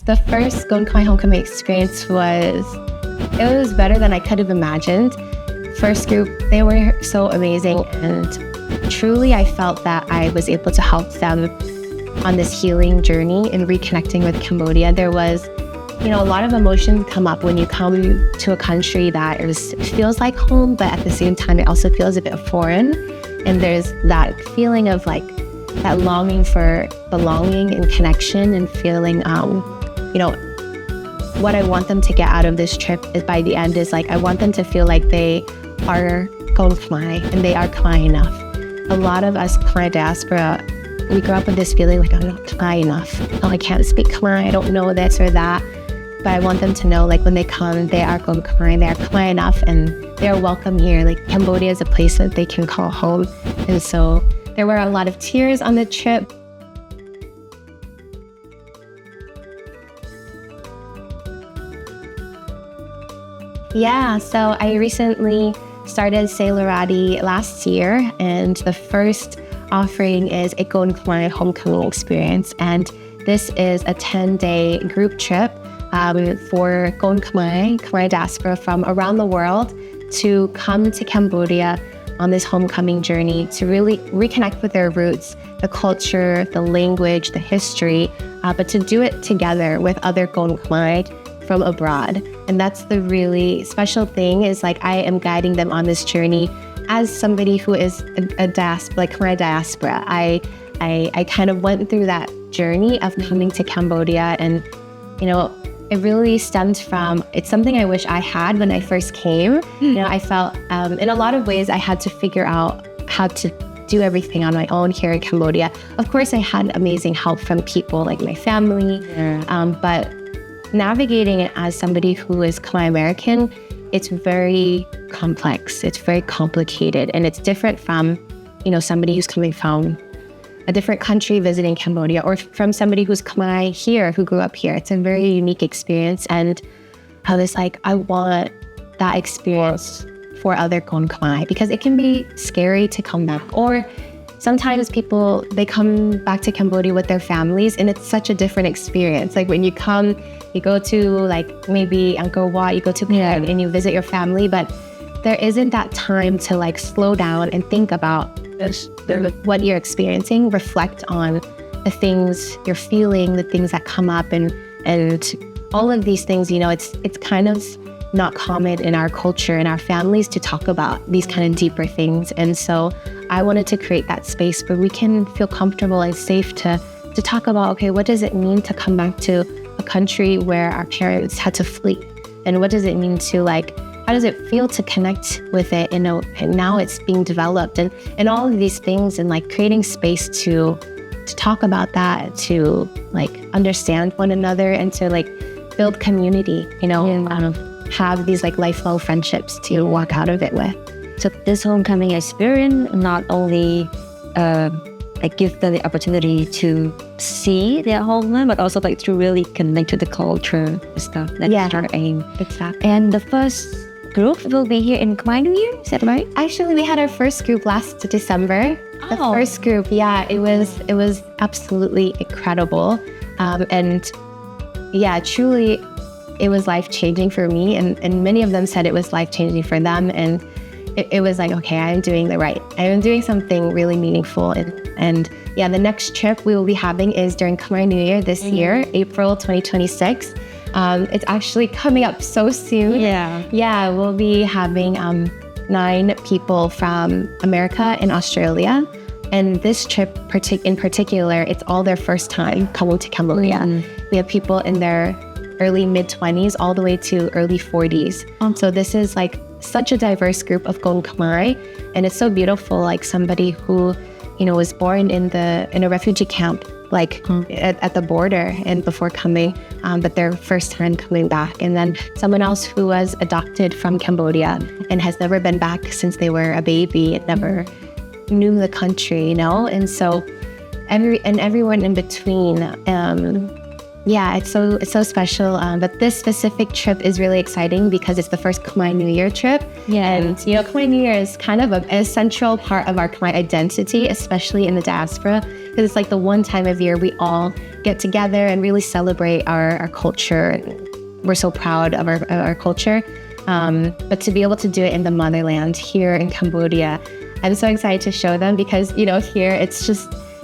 The first Koun Khmer homecoming experience was better than I could have imagined. First group, they were so amazing, and truly I felt that I was able to help them on this healing journey and reconnecting with Cambodia. There was, a lot of emotions come up when you come to a country that feels like home, but at the same time it also feels a bit foreign. And there's that feeling of like that longing for belonging and connection, and feeling what I want them to get out of this trip is, by the end, is like I want them to feel like they are Koun Khmer and they are Khmer enough. A lot of us Khmer diaspora, we grow up with this feeling like, I'm not Khmer enough. Oh, I can't speak Khmer, I don't know this or that. But I want them to know, like, when they come, they are Koun Khmer, they are Khmer enough, and they are welcome here. Like, Cambodia is a place that they can call home. And so there were a lot of tears on the trip. Yeah, so I recently started Selarati last year, and the first offering is a Koun Khmer homecoming experience. And this is a 10-day group trip for Koun Khmer diaspora from around the world to come to Cambodia on this homecoming journey to really reconnect with their roots, the culture, the language, the history, but to do it together with other Koun Khmer from abroad. And that's the really special thing, is like I am guiding them on this journey as somebody who is a diaspora, like Khmer diaspora. I kind of went through that journey of coming to Cambodia, and it really stemmed from, it's something I wish I had when I first came. I felt in a lot of ways I had to figure out how to do everything on my own here in Cambodia. Of course, I had amazing help from people like my family, but navigating it as somebody who is Khmer-American, it's very complex, it's very complicated, and it's different from, somebody who's coming from a different country visiting Cambodia, or from somebody who's Khmer here, who grew up here. It's a very unique experience, and I was like, I want that experience for other Koun Khmer, because it can be scary to come back. Or sometimes people, they come back to Cambodia with their families, and it's such a different experience. Like when you come, you go to like maybe Angkor Wat, you go to Khmer and you visit your family, but there isn't that time to like slow down and think about what you're experiencing, reflect on the things you're feeling, the things that come up, and all of these things. It's kind of not common in our culture, in our families, to talk about these kind of deeper things. And so I wanted to create that space where we can feel comfortable and safe to talk about, okay, what does it mean to come back to a country where our parents had to flee? And what does it mean to how does it feel to connect with it, and now it's being developed, and all of these things, and like creating space to talk about that, to like understand one another, and to like build community, have these like lifelong friendships to walk out of it with. So this homecoming experience not only give them the opportunity to see their homeland, but also like to really connect to the culture and stuff. That's our aim. Exactly. And the first group will be here in Khmer New Year, is that right? Actually, we had our first group last December. The first group, it was absolutely incredible. And truly, it was life-changing for me, and many of them said it was life-changing for them. And it was like, okay, I am doing something really meaningful. And the next trip we will be having is during Khmer New Year this year, April 2026. It's actually coming up so soon. Yeah, we'll be having 9 people from America and Australia. And this trip in particular, it's all their first time coming to Cambodia. We have people in their early mid-20s all the way to early 40s. So this is like such a diverse group of Koun Khmer, and it's so beautiful, like somebody who was born in a refugee camp, at the border, and before coming, but their first time coming back. And then someone else who was adopted from Cambodia and has never been back since they were a baby and never knew the country, And so everyone in between. It's so special. But this specific trip is really exciting because it's the first Khmer New Year trip. And Khmer New Year is kind of a central part of our Khmer identity, especially in the diaspora. because it's like the one time of year we all get together and really celebrate our culture. We're so proud of our culture. But to be able to do it in the motherland here in Cambodia, I'm so excited to show them because, here it's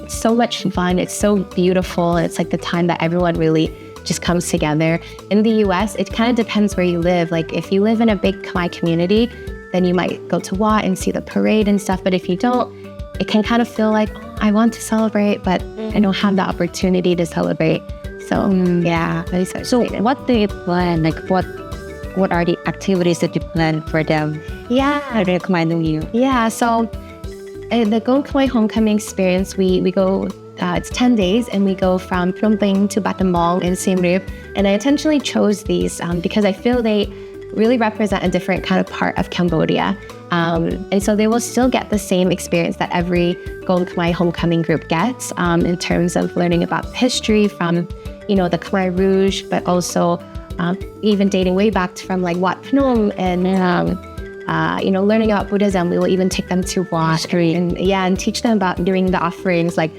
so much fun. It's so beautiful. It's like the time that everyone really just comes together. In the US, it kind of depends where you live. Like if you live in a big Khmer community, then you might go to Wat and see the parade and stuff. But if you don't, it can kind of feel like, I want to celebrate, but I don't have the opportunity to celebrate. So yeah, I'm so excited. So what do you plan? Like what are the activities that you plan for them? Yeah. For the Khmer New Year? Yeah, so the Koun Khmer homecoming experience, we go, it's 10 days, and we go from Phnom Penh to Battambang and Siem Reap. And I intentionally chose these because I feel they really represent a different kind of part of Cambodia. And so they will still get the same experience that every Koun Khmer homecoming group gets in terms of learning about history from, the Khmer Rouge, but also even dating way back from like Wat Phnom and, learning about Buddhism. We will even take them to Wat and teach them about doing the offerings like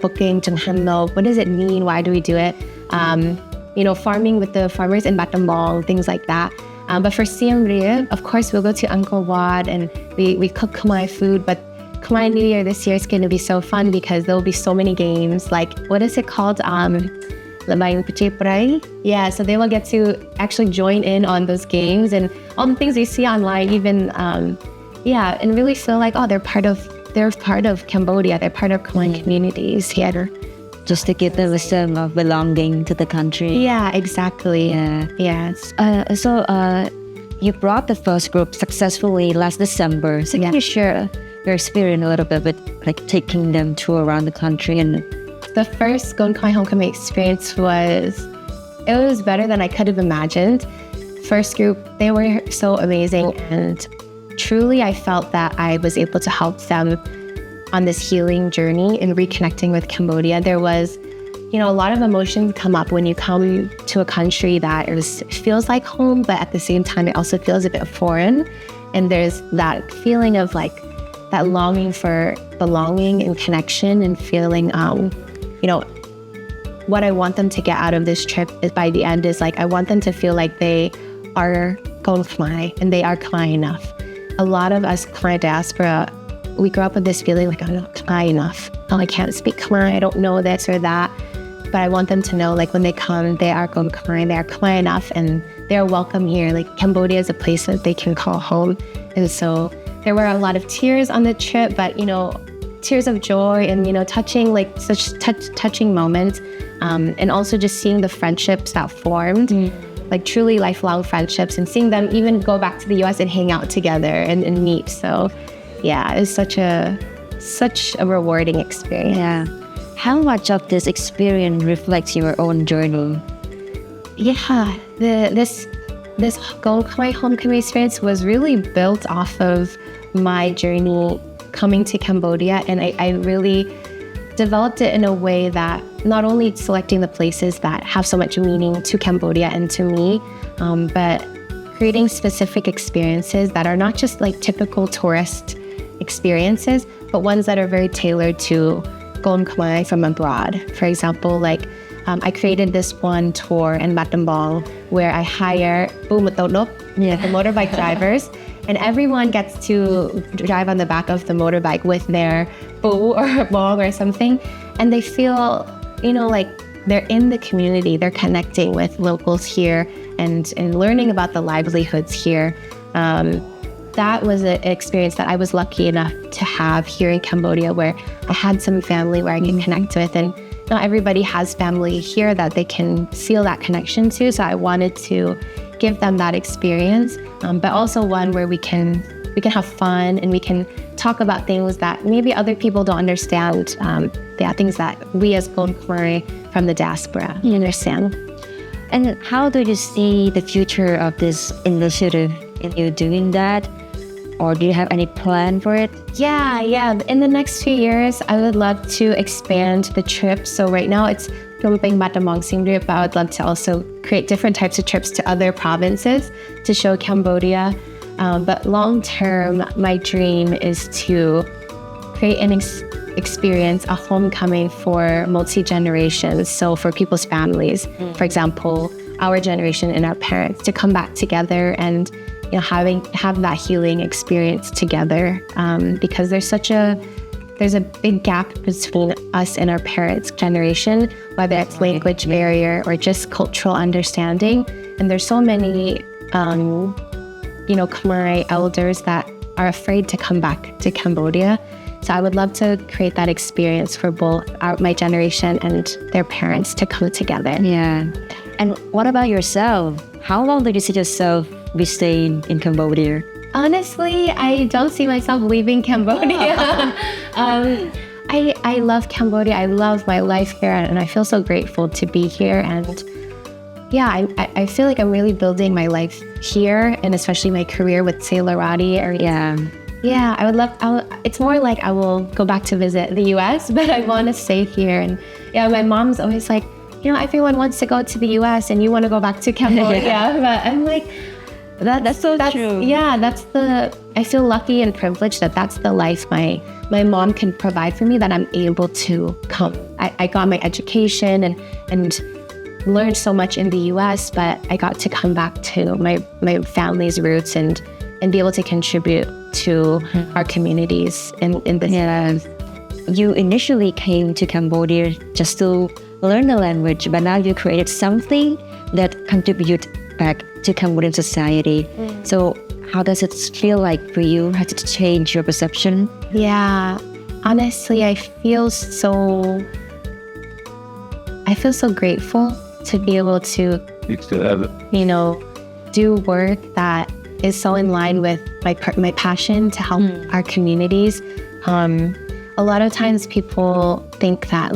booking, Junghanlo. What does it mean? Why do we do it? Farming with the farmers in Battambang, things like that. But for Siem Reap, of course, we'll go to Angkor Wat and we cook Khmer food. But Khmer New Year this year is going to be so fun because there will be so many games. Like, what is it called? Yeah, so they will get to actually join in on those games and all the things we see online, even, and really feel like, they're part of Cambodia. They're part of Khmer communities here. Just to give them a sense of belonging to the country. Yeah, exactly. Yeah. Yes. So you brought the first group successfully last December. So can you share your experience a little bit with like taking them to around the country? And the first Koun Khmer homecoming experience was better than I could have imagined. First group, they were so amazing, and truly I felt that I was able to help them on this healing journey and reconnecting with Cambodia. There was, a lot of emotions come up when you come to a country that feels like home, but at the same time, it also feels a bit foreign. And there's that feeling of like that longing for belonging and connection and feeling, what I want them to get out of this trip is by the end is like, I want them to feel like they are Koun Khmer and they are Khmer enough. A lot of us Khmer diaspora, we grow up with this feeling like, I'm not Khmer enough. I can't speak Khmer. I don't know this or that. But I want them to know, like, when they come, they are Koun Khmer. They are Khmer enough, and they're welcome here. Like, Cambodia is a place that they can call home. And so there were a lot of tears on the trip, but, tears of joy and, touching, like, such touching moments. And also just seeing the friendships that formed, like, truly lifelong friendships, and seeing them even go back to the U.S. and hang out together and meet. So yeah, it's such a rewarding experience. Yeah. How much of this experience reflects your own journey? Yeah, this Koun Khmer homecoming experience was really built off of my journey coming to Cambodia, and I really developed it in a way that not only selecting the places that have so much meaning to Cambodia and to me, but creating specific experiences that are not just like typical tourist experiences, but ones that are very tailored to Koun Khmer from abroad. For example, like I created this one tour in Battambang where I hire the motorbike drivers, and everyone gets to drive on the back of the motorbike with their bu or bong or something, and they feel, like they're in the community, they're connecting with locals here and learning about the livelihoods here. That was an experience that I was lucky enough to have here in Cambodia, where I had some family where I can connect with, and not everybody has family here that they can feel that connection to. So I wanted to give them that experience, but also one where we can have fun and we can talk about things that maybe other people don't understand. Things that we as Koun Khmer from the diaspora understand. And how do you see the future of this initiative in you doing that? Or do you have any plan for it? Yeah. In the next few years, I would love to expand the trip. So right now it's Phnom Penh, Battambang, Siem Reap, but I would love to also create different types of trips to other provinces to show Cambodia. But long term, my dream is to create an experience, a homecoming for multi-generations. So for people's families, for example, our generation and our parents to come back together and have that healing experience together, because there's a big gap between us and our parents' generation, whether it's language barrier or just cultural understanding. And there's so many, Khmer elders that are afraid to come back to Cambodia. So I would love to create that experience for both my generation and their parents to come together. Yeah. And what about yourself? How long did you see yourself be staying in Cambodia? Honestly, I don't see myself leaving Cambodia. I love Cambodia. I love my life here, and I feel so grateful to be here. And yeah, I feel like I'm really building my life here, and especially my career with Selarati. Yeah, I would love. It's more like I will go back to visit the U.S., but I want to stay here. And yeah, my mom's always like, everyone wants to go to the U.S. and you want to go back to Cambodia. But I'm like, that's true. Yeah, I feel lucky and privileged that's the life my mom can provide for me, that I'm able to come. I got my education and learned so much in the U.S., but I got to come back to my family's roots and be able to contribute to our communities in this. Yeah. You initially came to Cambodia just to learn the language, but now you created something that contributes back to Cambodian society. So how does it feel like for you? Has it changed your perception? Yeah, honestly, I feel so grateful to be able to, do work that is so in line with my passion to help our communities. A lot of times people think that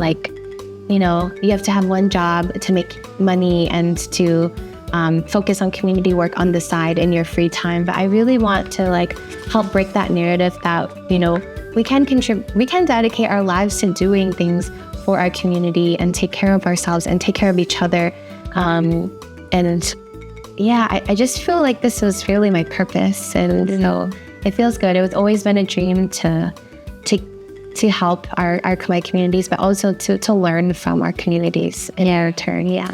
you have to have one job to make money and to focus on community work on the side in your free time. But I really want to help break that narrative that, we can dedicate our lives to doing things for our community and take care of ourselves and take care of each other. And yeah, I just feel like this was really my purpose. And it feels good. It was always been a dream to help our Khmer communities, but also to learn from our communities in return. Yeah.